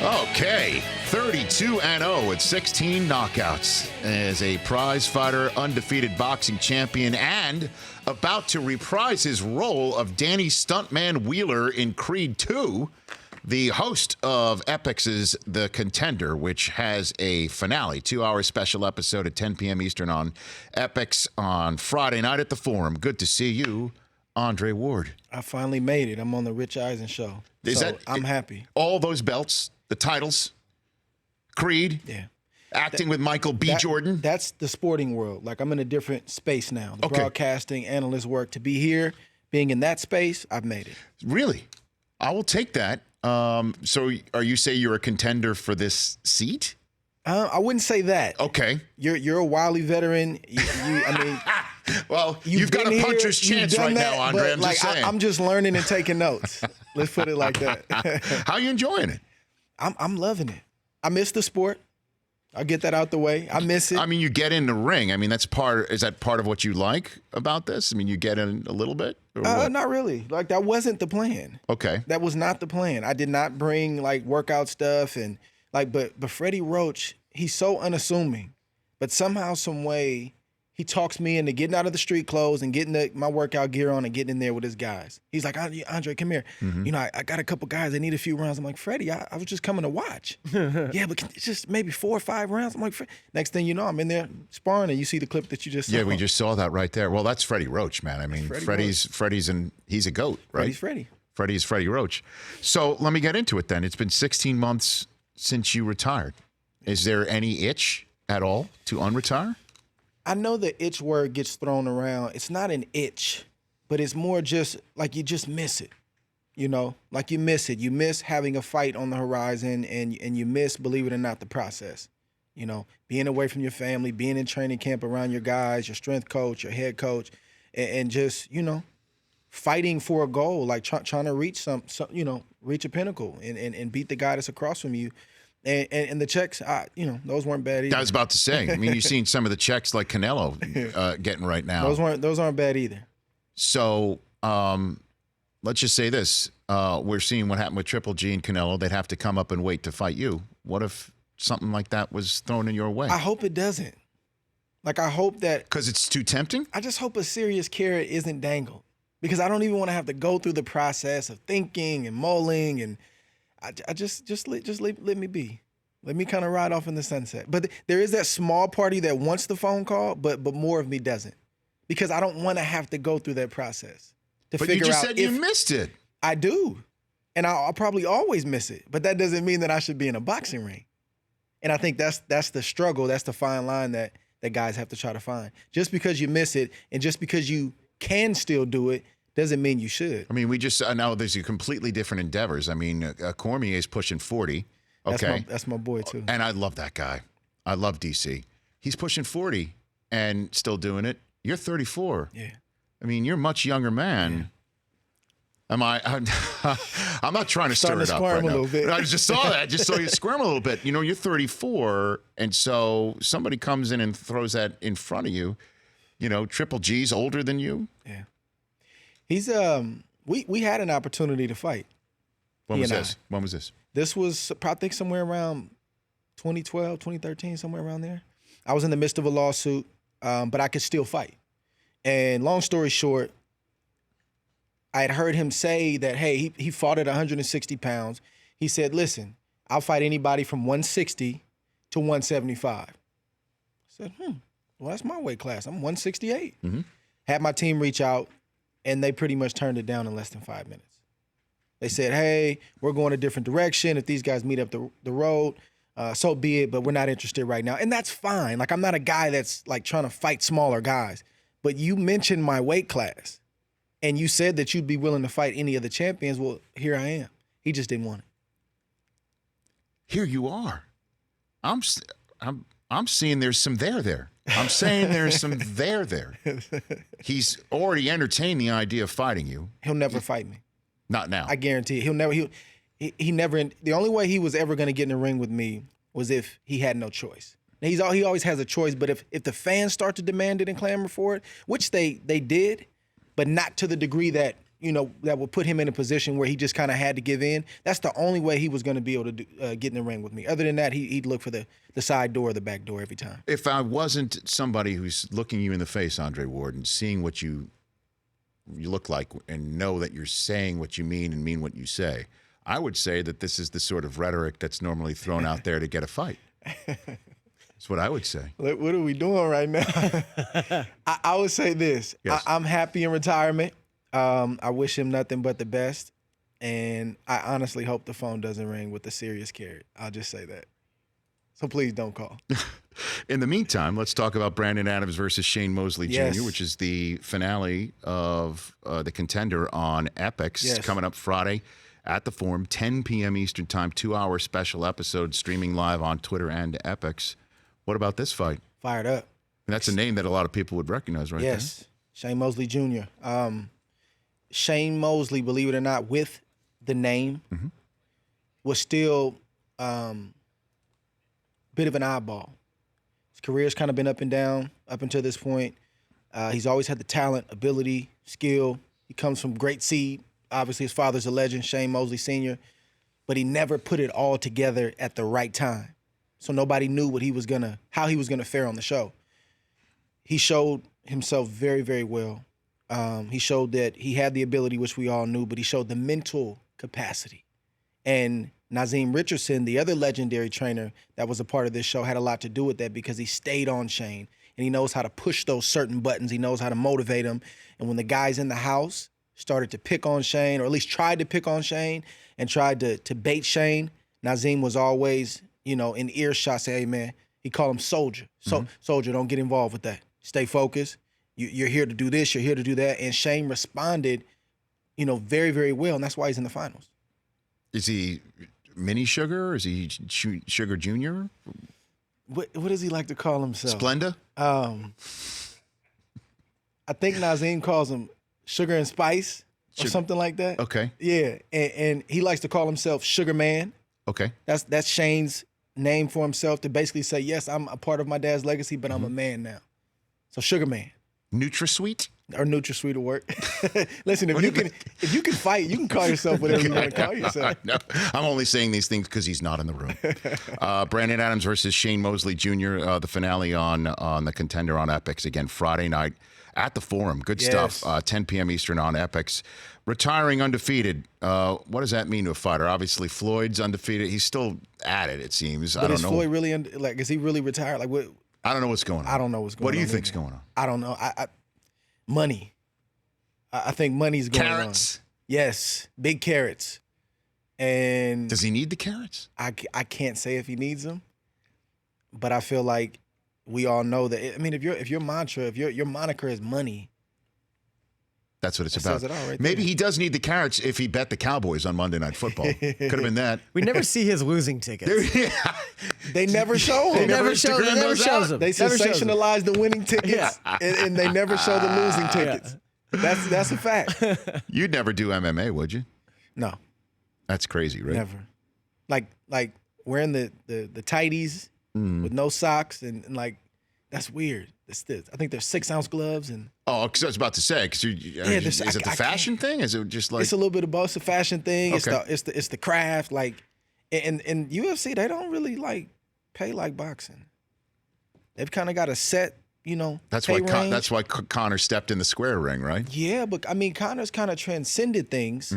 Okay, 32-0 with 16 knockouts as a prize fighter, undefeated boxing champion, and about to reprise his role of Danny Stuntman Wheeler in Creed 2, the host of Epix's The Contender, which has a finale, 2-hour special episode at 10 p.m. Eastern on Epix on Friday night at the Forum. Good to see you, Andre Ward. I finally made it. I'm on the Rich Eisen show. I'm happy. All those belts, the titles, Creed, acting with Michael B. Jordan. That's the sporting world. Like, I'm in a different space now. The broadcasting, analyst work. To be here, being in that space, I've made it. Really? I will take that. So are you saying you're a contender for this seat? I wouldn't say that. Okay. You're a wily veteran. I mean, well, you've got a puncher's chance right now, Andre. I'm just saying. I'm just learning and taking notes. Let's put it like that. How are you enjoying it? I'm loving it. I miss the sport. I'll get that out the way. I miss it. I mean, you get in the ring. I mean, is that part of what you like about this? I mean, you get in a little bit? Or not really. Like, that wasn't the plan. Okay. That was not the plan. I did not bring, like, workout stuff and, like, but Freddie Roach, he's so unassuming. But somehow, some way, he talks me into getting out of the street clothes and getting my workout gear on and getting in there with his guys. He's like, Andre, come here. Mm-hmm. You know, I got a couple guys. They need a few rounds. I'm like, Freddie, I was just coming to watch. Yeah, but it's just maybe 4 or 5 rounds. I'm like, next thing you know, I'm in there sparring, and you see the clip that you just saw. Yeah, we just saw that right there. Well, that's Freddie Roach, man. I mean, Freddie's he's a goat, right? Freddie's Freddie Roach. So let me get into it then. It's been 16 months since you retired. Is there any itch at all to unretire? I know the itch word gets thrown around. It's not an itch, but it's more just like you just miss it, you know? Like, you miss it. You miss having a fight on the horizon, and you miss, believe it or not, the process. You know, being away from your family, being in training camp around your guys, your strength coach, your head coach, and just, you know, fighting for a goal, like trying to reach reach a pinnacle and beat the guy that's across from you. And the checks, those weren't bad either. I was about to say. I mean, you've seen some of the checks like Canelo getting right now. Those aren't bad either. So let's just say this: we're seeing what happened with Triple G and Canelo. They'd have to come up and wait to fight you. What if something like that was thrown in your way? I hope it doesn't. Like, I hope that, because it's too tempting. I just hope a serious carrot isn't dangled, because I don't even want to have to go through the process of thinking and mulling and. I just let me be. Let me kind of ride off in the sunset. But there is that small party that wants the phone call, but more of me doesn't, because I don't want to have to go through that process to figure out. But you just said you missed it. I do, and I'll probably always miss it. But that doesn't mean that I should be in a boxing ring. And I think that's the struggle. That's the fine line that guys have to try to find. Just because you miss it, and just because you can still do it, doesn't mean you should. I mean, we just now there's completely different endeavors. I mean, Cormier's pushing 40. Okay, that's my boy too. And I love that guy. I love DC. He's pushing 40 and still doing it. You're 34. Yeah. I mean, you're a much younger man. Yeah. I'm not trying to stir it up right now. I just saw that. I just saw you squirm a little bit. You know, you're 34, and so somebody comes in and throws that in front of you. You know, Triple G's older than you. Yeah. He's we had an opportunity to fight. When was this? When was this? This was, I think, somewhere around 2012, 2013, somewhere around there. I was in the midst of a lawsuit, but I could still fight. And long story short, I had heard him say that, hey, he fought at 160 pounds. He said, listen, I'll fight anybody from 160 to 175. I said, well, that's my weight class. I'm 168. Mm-hmm. Had my team reach out, and they pretty much turned it down in less than 5 minutes. They said, hey, we're going a different direction. If these guys meet up the road, so be it, but we're not interested right now. And that's fine. Like, I'm not a guy that's, like, trying to fight smaller guys. But you mentioned my weight class, and you said that you'd be willing to fight any of the champions. Well, here I am. He just didn't want it. Here you are. I'm seeing there's some there. I'm saying there's some there. He's already entertained the idea of fighting you. He'll never fight me. Not now. I guarantee it. He never. The only way he was ever going to get in the ring with me was if he had no choice. Now, he always has a choice, but if the fans start to demand it and clamor for it, which they did, but not to the degree that that would put him in a position where he just kind of had to give in. That's the only way he was going to be able to get in the ring with me. Other than that, he'd look for the side door or the back door every time. If I wasn't somebody who's looking you in the face, Andre Ward, and seeing what you look like and know that you're saying what you mean and mean what you say, I would say that this is the sort of rhetoric that's normally thrown out there to get a fight. That's what I would say. What are we doing right now? I would say this. Yes. I'm happy in retirement. I wish him nothing but the best. And I honestly hope the phone doesn't ring with a serious carrot. I'll just say that. So please don't call. In the meantime, let's talk about Brandon Adams versus Shane Mosley Yes. Jr., which is the finale of the Contender on Epix. Yes. Coming up Friday at the Forum, 10 p.m. Eastern Time, 2-hour special episode streaming live on Twitter and Epix. What about this fight? Fired up. And that's a name that a lot of people would recognize right Yes. Shane Mosley Jr. Shane Mosley, believe it or not, with the name, was still bit of an oddball. His career's kind of been up and down up until this point. He's always had the talent, ability, skill. He comes from great seed. Obviously, his father's a legend, Shane Mosley Sr., but he never put it all together at the right time. So nobody knew how he was gonna fare on the show. He showed himself very, very well. He showed that he had the ability, which we all knew, but he showed the mental capacity. And Nazeem Richardson, the other legendary trainer that was a part of this show, had a lot to do with that because he stayed on Shane and he knows how to push those certain buttons. He knows how to motivate him. And when the guys in the house started to pick on Shane, or at least tried to pick on Shane and tried to bait Shane, Nazeem was always, in earshot, say, hey, man, he called him Soldier. Soldier, don't get involved with that. Stay focused. You're here to do this. You're here to do that. And Shane responded, very, very well. And that's why he's in the finals. Is he Mini Sugar? Is he Sugar Junior? What does he like to call himself? Splenda? I think Nazeem calls him Sugar and Spice or something like that. Okay. Yeah. And he likes to call himself Sugar Man. Okay. That's Shane's name for himself, to basically say, yes, I'm a part of my dad's legacy, but I'm a man now. So Sugar Man. NutraSweet? Or NutraSweet will work. Listen, if you can fight, you can call yourself whatever you want to call yourself. No, I'm only saying these things because he's not in the room. Brandon Adams versus Shane Mosley Jr., the finale on the Contender on Epix, again, Friday night at the Forum. Good stuff. 10 p.m. Eastern on Epix. Retiring undefeated. What does that mean to a fighter? Obviously, Floyd's undefeated. He's still at it seems. But I don't is know. Floyd really, is he really retired? Like, what? I don't know what's going on. I don't know what's going on. What do you either. think's going on? I don't know. Money. I think money's going Carrots? on. Yes, big carrots. And Does he need the carrots? I can't say if he needs them, but I feel like we all know that. I mean, if your mantra, if your moniker is money, That's what it's that about. says it all right Maybe there. he does need the carrots if he bet the Cowboys on Monday Night Football. Could have been that. We never see his losing tickets. They never show them. They never shows them. They Never shows them. sensationalize the winning tickets, and they never show the losing tickets. That's a fact. You'd never do MMA, would you? No, That's crazy, right? never. Like wearing the tighties with no socks and like that's weird. I think there's 6-ounce gloves and Oh, because I was about to say, is it the fashion thing? Is it just like it's a little bit of both. It's a fashion thing. Okay. It's the craft. Like in UFC, they don't really like pay like boxing. They've kind of got a set, that's pay why range. that's why Connor stepped in the square ring, right? Yeah, but I mean, Connor's kind of transcended things,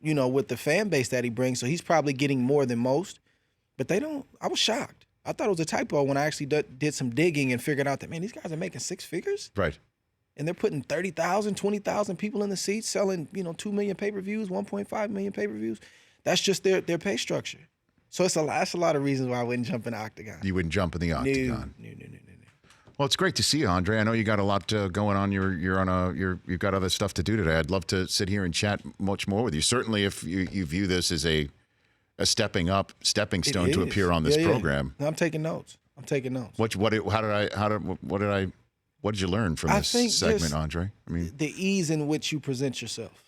with the fan base that he brings. So he's probably getting more than most. But they don't. I was shocked. I thought it was a typo when I actually did some digging and figured out that, man, these guys are making 6 figures. Right. And they're putting 30,000, 20,000 people in the seats, selling, 2 million pay-per-views, 1.5 million pay-per-views. That's just their pay structure. So that's a lot of reasons why I wouldn't jump in the octagon. You wouldn't jump in the octagon. No. Well, it's great to see you, Andre. I know you got a lot going on. You've got other stuff to do today. I'd love to sit here and chat much more with you. Certainly, if you view this as a stepping stone to appear on this program. No, I'm taking notes. What did you learn from this segment, Andre? I mean, the ease in which you present yourself.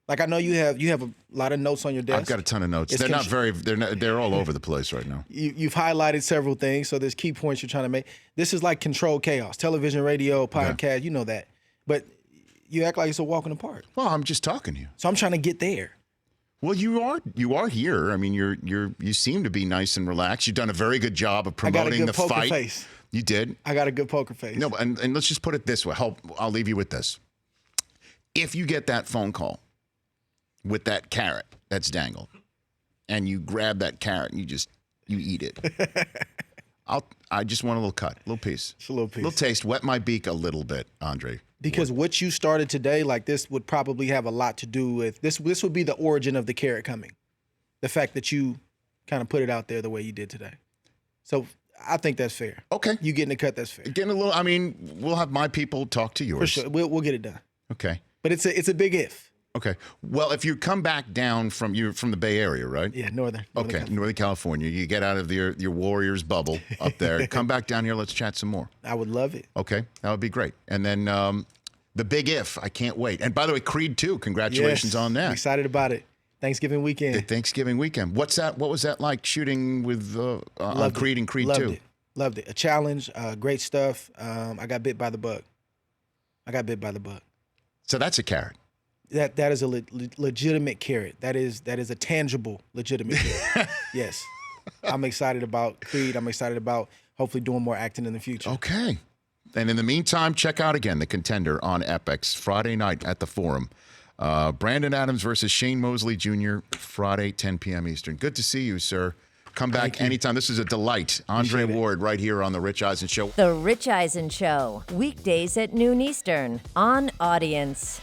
Like, I know you have a lot of notes on your desk. I've got a ton of notes. They're all over the place right now. You've highlighted several things, so there's key points you're trying to make. This is like controlled chaos, television, radio, podcast, you know that. But You act like it's a walk in the park. Well, I'm just talking to you. So I'm trying to get there. Well, you are here. I mean, you seem to be nice and relaxed. You've done a very good job of promoting the fight. Face. You did. I got a good poker face. No, and let's just put it this way. I'll leave you with this. If you get that phone call with that carrot that's dangled, and you grab that carrot and you eat it, I just want a little cut, a little piece. Just a little piece. A little taste. Wet my beak a little bit, Andre. Because what you started today, like this, would probably have a lot to do with this. This would be the origin of the carrot coming. The fact that you kind of put it out there the way you did today. So I think that's fair. Okay. You getting a cut, that's fair. Getting a little. I mean, we'll have my people talk to yours. For sure. We'll get it done. Okay. But it's a big if. Okay. Well, if you come back down from the Bay Area, right? Yeah, Northern Northern California. You get out of your Warriors bubble up there. Come back down here. Let's chat some more. I would love it. Okay, that would be great. And then the big if. I can't wait. And by the way, Creed 2. Congratulations on that. I'm excited about it. Thanksgiving weekend. The Thanksgiving weekend. What was that like shooting with on Creed and Creed 2? Loved it. A challenge. Great stuff. I got bit by the bug. So that's a carrot. That is a legitimate carrot. That is a tangible, legitimate carrot. Yes. I'm excited about Creed. I'm excited about hopefully doing more acting in the future. Okay. And in the meantime, check out again The Contender on Epix Friday night at the Forum. Brandon Adams versus Shane Mosley Jr. Friday, 10 p.m. Eastern. Good to see you, sir. Come back anytime. This is a delight. Andre Ward right here on The Rich Eisen Show. The Rich Eisen Show, weekdays at noon Eastern on Audience.